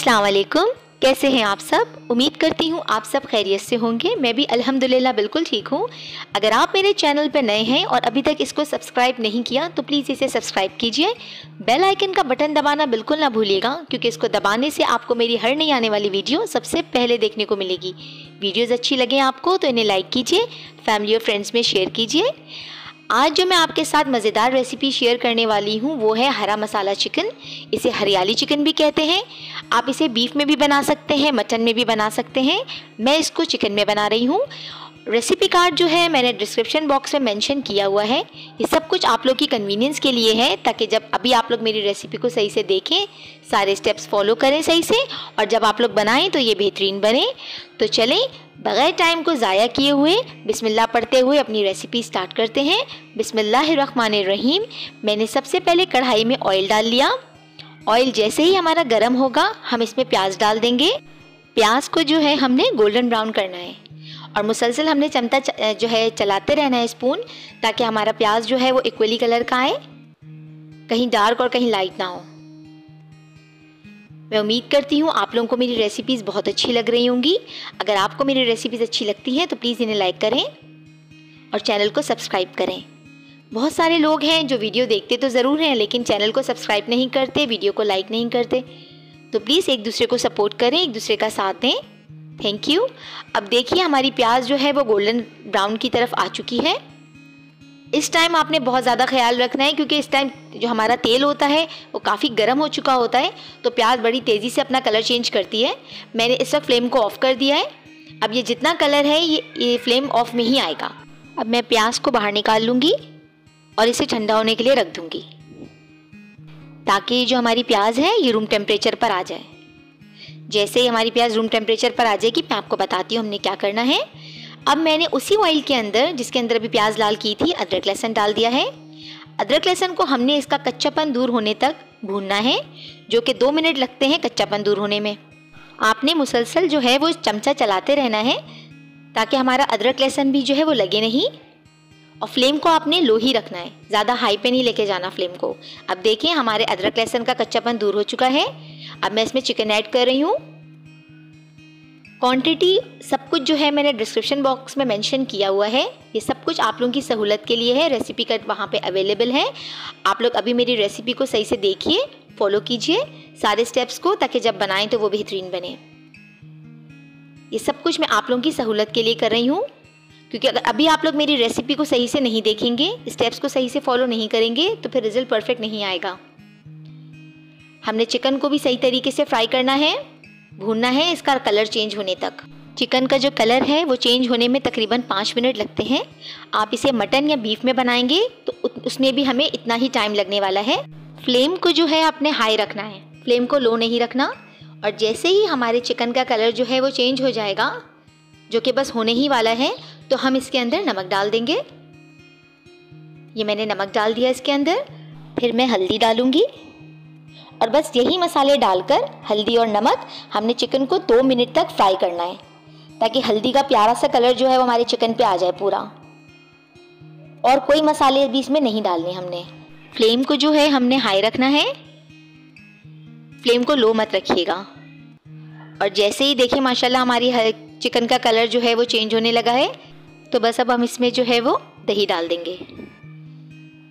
अस्सलाम वालेकुम। कैसे हैं आप सब? उम्मीद करती हूँ आप सब खैरियत से होंगे। मैं भी अल्हम्दुलिल्लाह बिल्कुल ठीक हूँ। अगर आप मेरे चैनल पर नए हैं और अभी तक इसको सब्सक्राइब नहीं किया तो प्लीज़ इसे सब्सक्राइब कीजिए। बेल आइकन का बटन दबाना बिल्कुल ना भूलिएगा, क्योंकि इसको दबाने से आपको मेरी हर नई आने वाली वीडियो सबसे पहले देखने को मिलेगी। वीडियोज़ अच्छी लगें आपको तो इन्हें लाइक कीजिए, फैमिली और फ्रेंड्स में शेयर कीजिए। आज जो मैं आपके साथ मज़ेदार रेसिपी शेयर करने वाली हूँ वो है हरा मसाला चिकन। इसे हरियाली चिकन भी कहते हैं। आप इसे बीफ में भी बना सकते हैं, मटन में भी बना सकते हैं। मैं इसको चिकन में बना रही हूँ। रेसिपी कार्ड जो है मैंने डिस्क्रिप्शन बॉक्स में मेंशन किया हुआ है। ये सब कुछ आप लोग की कन्वीनियंस के लिए है, ताकि जब अभी आप लोग मेरी रेसिपी को सही से देखें, सारे स्टेप्स फॉलो करें सही से, और जब आप लोग बनाएं तो ये बेहतरीन बने। तो चलें बग़ैर टाइम को ज़ाया किए हुए बिस्मिल्लाह पढ़ते हुए अपनी रेसिपी स्टार्ट करते हैं। बिस्मिल्लाहिर्रहमानिर्रहीम। मैंने सबसे पहले कढ़ाई में ऑयल डाल लिया। ऑयल जैसे ही हमारा गर्म होगा हम इसमें प्याज डाल देंगे। प्याज को जो है हमने गोल्डन ब्राउन करना है और मुसलसल हमने चमचा जो है चलाते रहना है स्पून, ताकि हमारा प्याज जो है वो इक्वली कलर का आए, कहीं डार्क और कहीं लाइट ना हो। मैं उम्मीद करती हूँ आप लोगों को मेरी रेसिपीज़ बहुत अच्छी लग रही होंगी। अगर आपको मेरी रेसिपीज़ अच्छी लगती हैं तो प्लीज़ इन्हें लाइक करें और चैनल को सब्सक्राइब करें। बहुत सारे लोग हैं जो वीडियो देखते तो ज़रूर हैं, लेकिन चैनल को सब्सक्राइब नहीं करते, वीडियो को लाइक नहीं करते। तो प्लीज़ एक दूसरे को सपोर्ट करें, एक दूसरे का साथ दें। Thank you. अब देखिए हमारी प्याज जो है वो गोल्डन ब्राउन की तरफ आ चुकी है। इस टाइम आपने बहुत ज़्यादा ख्याल रखना है, क्योंकि इस टाइम जो हमारा तेल होता है वो काफ़ी गर्म हो चुका होता है, तो प्याज बड़ी तेज़ी से अपना कलर चेंज करती है। मैंने इस वक्त फ्लेम को ऑफ़ कर दिया है। अब ये जितना कलर है ये फ्लेम ऑफ में ही आएगा। अब मैं प्याज को बाहर निकाल लूँगी और इसे ठंडा होने के लिए रख दूँगी, ताकि जो हमारी प्याज है ये रूम टेम्परेचर पर आ जाए। जैसे ही हमारी प्याज रूम टेम्परेचर पर आ जाएगी मैं आपको बताती हूँ हमने क्या करना है। अब मैंने उसी ऑयल के अंदर, जिसके अंदर अभी प्याज लाल की थी, अदरक लहसुन डाल दिया है। अदरक लहसुन को हमने इसका कच्चापन दूर होने तक भूनना है, जो कि 2 मिनट लगते हैं कच्चापन दूर होने में। आपने मुसलसल जो है वो चमचा चलाते रहना है, ताकि हमारा अदरक लहसुन भी जो है वो लगे नहीं। और फ्लेम को आपने लो ही रखना है, ज़्यादा हाई पे नहीं लेके जाना फ्लेम को। अब देखिए हमारे अदरक लहसुन का कच्चापन दूर हो चुका है। अब मैं इसमें चिकन ऐड कर रही हूँ। क्वांटिटी सब कुछ जो है मैंने डिस्क्रिप्शन बॉक्स में मेंशन किया हुआ है। ये सब कुछ आप लोगों की सहूलत के लिए है। रेसिपी कार्ड वहाँ पे अवेलेबल है। आप लोग अभी मेरी रेसिपी को सही से देखिए, फॉलो कीजिए सारे स्टेप्स को, ताकि जब बनाएं तो वो बेहतरीन बने। ये सब कुछ मैं आप लोगों की सहूलत के लिए कर रही हूँ, क्योंकि अगर अभी आप लोग मेरी रेसिपी को सही से नहीं देखेंगे, स्टेप्स को सही से फॉलो नहीं करेंगे, तो फिर रिजल्ट परफेक्ट नहीं आएगा। हमने चिकन को भी सही तरीके से फ्राई करना है, भूनना है इसका कलर चेंज होने तक। चिकन का जो कलर है वो चेंज होने में तकरीबन 5 मिनट लगते हैं। आप इसे मटन या बीफ में बनाएंगे तो उसमें भी हमें इतना ही टाइम लगने वाला है। फ्लेम को जो है आपने हाई रखना है, फ्लेम को लो नहीं रखना। और जैसे ही हमारे चिकन का कलर जो है वो चेंज हो जाएगा, जो कि बस होने ही वाला है, तो हम इसके अंदर नमक डाल देंगे। ये मैंने नमक डाल दिया इसके अंदर। फिर मैं हल्दी डालूंगी, और बस यही मसाले डालकर, हल्दी और नमक, हमने चिकन को 2 मिनट तक फ्राई करना है, ताकि हल्दी का प्यारा सा कलर जो है वो हमारे चिकन पे आ जाए पूरा। और कोई मसाले भी इसमें नहीं डालने हमने। फ्लेम को जो है हमने हाई रखना है, फ्लेम को लो मत रखिएगा। और जैसे ही देखिए माशाल्लाह हमारी चिकन का कलर जो है वो चेंज होने लगा है, तो बस अब हम इसमें जो है वो दही डाल देंगे।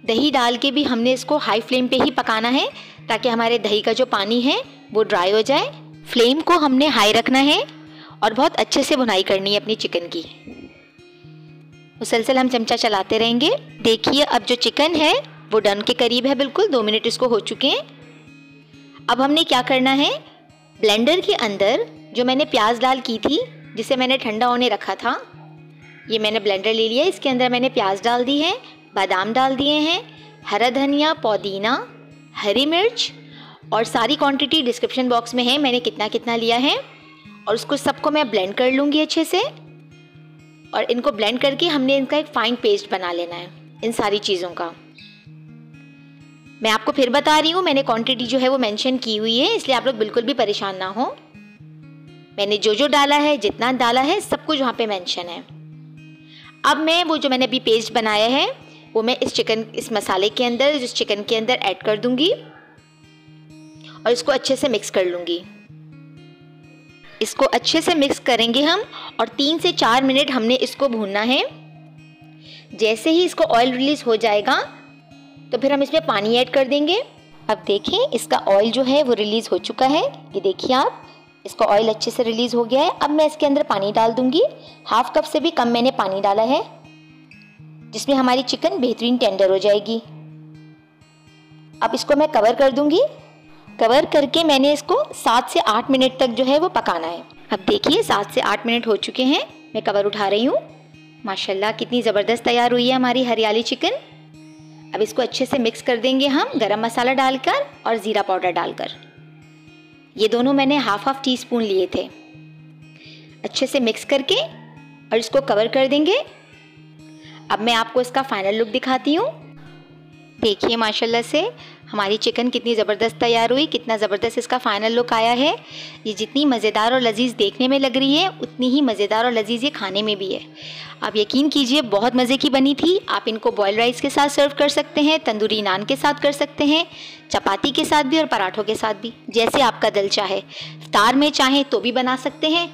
दही डाल के भी हमने इसको हाई फ्लेम पे ही पकाना है, ताकि हमारे दही का जो पानी है वो ड्राई हो जाए। फ्लेम को हमने हाई रखना है और बहुत अच्छे से भुनाई करनी है अपनी चिकन की। मुसलसल हम चमचा चलाते रहेंगे। देखिए अब जो चिकन है वो डन के करीब है, बिल्कुल 2 मिनट इसको हो चुके हैं। अब हमने क्या करना है, ब्लेंडर के अंदर जो मैंने प्याज लाल की थी, जिसे मैंने ठंडा होने रखा था, ये मैंने ब्लेंडर ले लिया। इसके अंदर मैंने प्याज डाल दी है, बादाम डाल दिए हैं, हरा धनिया, पुदीना, हरी मिर्च, और सारी क्वांटिटी डिस्क्रिप्शन बॉक्स में है मैंने कितना कितना लिया है। और उसको सबको मैं ब्लेंड कर लूँगी अच्छे से। और इनको ब्लेंड करके हमने इनका एक फाइन पेस्ट बना लेना है इन सारी चीज़ों का। मैं आपको फिर बता रही हूँ, मैंने क्वांटिटी जो है वो मेंशन की हुई है, इसलिए आप लोग बिल्कुल भी परेशान ना हो। मैंने जो डाला है, जितना डाला है, सब कुछ वहाँ पे मेंशन है। अब मैं वो जो मैंने अभी पेस्ट बनाया है वो मैं इस मसाले के अंदर, इस चिकन के अंदर ऐड कर दूंगी और इसको अच्छे से मिक्स कर लूँगी। इसको अच्छे से मिक्स करेंगे हम और 3 से 4 मिनट हमने इसको भूनना है। जैसे ही इसको ऑयल रिलीज हो जाएगा तो फिर हम इसमें पानी ऐड कर देंगे। अब देखें इसका ऑयल जो है वो रिलीज हो चुका है। ये देखिए आप, इसका ऑयल अच्छे से रिलीज हो गया है। अब मैं इसके अंदर पानी डाल दूंगी। 1/2 कप से भी कम मैंने पानी डाला है, जिसमें हमारी चिकन बेहतरीन टेंडर हो जाएगी। अब इसको मैं कवर कर दूंगी। कवर करके मैंने इसको 7 से 8 मिनट तक जो है वो पकाना है। अब देखिए 7 से 8 मिनट हो चुके हैं। मैं कवर उठा रही हूँ। माशाल्लाह कितनी ज़बरदस्त तैयार हुई है हमारी हरियाली चिकन। अब इसको अच्छे से मिक्स कर देंगे हम गरम मसाला डालकर और ज़ीरा पाउडर डालकर। ये दोनों मैंने 1/2 टीस्पून लिए थे। अच्छे से मिक्स करके और इसको कवर कर देंगे। अब मैं आपको इसका फाइनल लुक दिखाती हूँ। देखिए माशाल्लाह से हमारी चिकन कितनी ज़बरदस्त तैयार हुई, कितना ज़बरदस्त इसका फाइनल लुक आया है। ये जितनी मज़ेदार और लजीज़ देखने में लग रही है उतनी ही मज़ेदार और लजीज़ ये खाने में भी है। आप यकीन कीजिए बहुत मज़े की बनी थी। आप इनको बॉयल राइस के साथ सर्व कर सकते हैं, तंदूरी नान के साथ कर सकते हैं, चपाती के साथ भी और पराठों के साथ भी, जैसे आपका दिल चाहे। इफ्तार में चाहें तो भी बना सकते हैं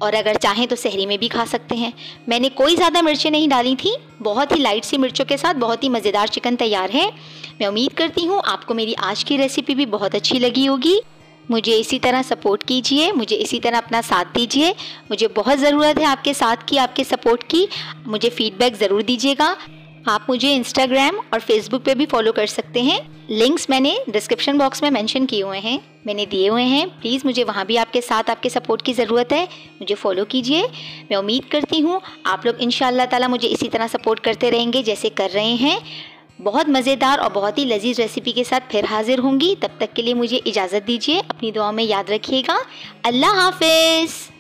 और अगर चाहें तो सहरी में भी खा सकते हैं। मैंने कोई ज़्यादा मिर्चें नहीं डाली थी, बहुत ही लाइट सी मिर्चों के साथ बहुत ही मज़ेदार चिकन तैयार है। मैं उम्मीद करती हूँ आपको मेरी आज की रेसिपी भी बहुत अच्छी लगी होगी। मुझे इसी तरह सपोर्ट कीजिए, मुझे इसी तरह अपना साथ दीजिए। मुझे बहुत ज़रूरत है आपके साथ की, आपके सपोर्ट की। मुझे फीडबैक ज़रूर दीजिएगा। आप मुझे इंस्टाग्राम और फेसबुक पे भी फॉलो कर सकते हैं। लिंक्स मैंने डिस्क्रिप्शन बॉक्स में मेंशन किए हुए हैं, मैंने दिए हुए हैं। प्लीज़ मुझे वहाँ भी आपके साथ आपके सपोर्ट की ज़रूरत है। मुझे फॉलो कीजिए। मैं उम्मीद करती हूँ आप लोग इंशाअल्लाह ताला मुझे इसी तरह सपोर्ट करते रहेंगे जैसे कर रहे हैं। बहुत मज़ेदार और बहुत ही लजीज रेसिपी के साथ फिर हाजिर होंगी। तब तक के लिए मुझे इजाज़त दीजिए। अपनी दुआ में याद रखिएगा। अल्लाह हाफिज़।